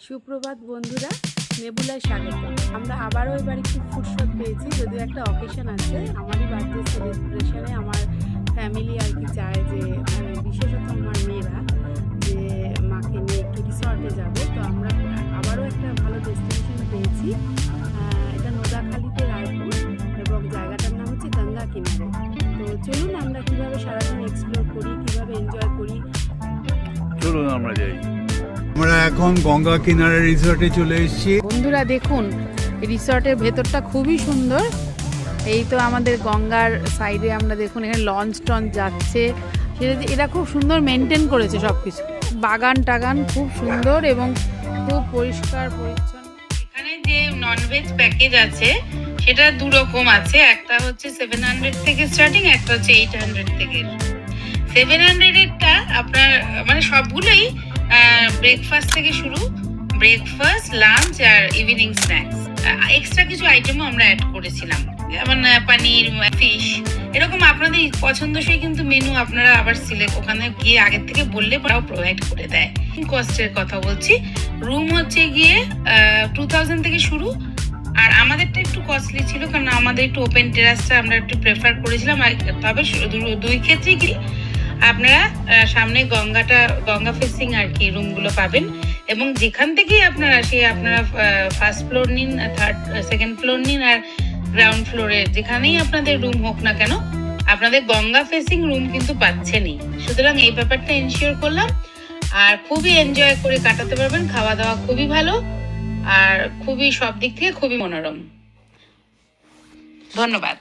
সুপ্রভাত বন্ধুরা, নেবুলায় স্বাগত। আমরা আবারও এবার একটু ফুরসত পেয়েছি, যদিও একটা অকেশন আছে। আমারই বার্থডে সেলিব্রেশনে আমার ফ্যামিলি আর কি চায় যে বিশেষত আমার মেয়েরা যে মাকে নিয়ে একটু রিসর্টে যাবে। তো আমরা আবারও একটা ভালো ডেস্টিনেশন পেয়েছি। এটা নোদাখালীতে রায়পুর এবং জায়গাটার নাম হচ্ছে গঙ্গা কিনারে। তো চলুন আমরা কীভাবে সারাদিন এক্সপ্লোর করি, কীভাবে এনজয় করি, চলুন আমরা যাই। আমরা এখন গঙ্গা কিনারে রিসর্টে চলে এসেছি। বন্ধুরা দেখুন, রিসর্টের ভেতরটা খুবই সুন্দর। এই তো আমাদের গঙ্গার সাইডে আমরা দেখুন এখানে লঞ্চ টঞ্চ যাচ্ছে, সেটা এরা খুব সুন্দর মেনটেন করেছে সব কিছু। বাগান টাগান খুব সুন্দর এবং খুব পরিষ্কার পরিচ্ছন্ন। এখানে যে ননভেজ প্যাকেজ আছে সেটা দু রকম আছে, একটা হচ্ছে 700 থেকে স্টার্টিং, একটা হচ্ছে 800 থেকে। 700-এরটা আপনার মানে সবগুলোই ব্রেকফাস্ট থেকে শুরু, ব্রেকফাস্ট, লাঞ্চ আর ইভিনিং স্ন্যাক্স। এক্সট্রা কিছু আইটেমও আমরা অ্যাড করেছিলাম, যেমন পনির, ফিশ, এরকম আপনাদের পছন্দসই কিন্তু মেনু আপনারা আবার সিলেক্ট ওখানে গিয়ে আগের থেকে বললে ওরাও প্রোভাইড করে দেয়। কস্টের কথা বলছি, রুম হচ্ছে গিয়ে 2000 থেকে শুরু। আর আমাদেরটা একটু কস্টলি ছিল, কারণ আমাদের একটু ওপেন টেরাসটা আমরা একটু প্রেফার করেছিলাম। তবে দুই ক্ষেত্রেই কি আপনারা সামনে গঙ্গা ফেসিং আর কি রুমগুলো পাবেন, এবং যেখান থেকেই আপনারা আপনারা ফার্স্ট ফ্লোর নিন, সেকেন্ড ফ্লোর নিন আর গ্রাউন্ড ফ্লোরে যেখানেই আপনাদের রুম হোক না কেন, আপনাদের গঙ্গা ফেসিং রুম কিন্তু পাচ্ছেনই। সুতরাং এই ব্যাপারটা এনশিওর করলাম, আর খুবই এনজয় করে কাটাতে পারবেন। খাওয়া দাওয়া খুবই ভালো আর খুবই সব দিক থেকে খুবই মনোরম। ধন্যবাদ।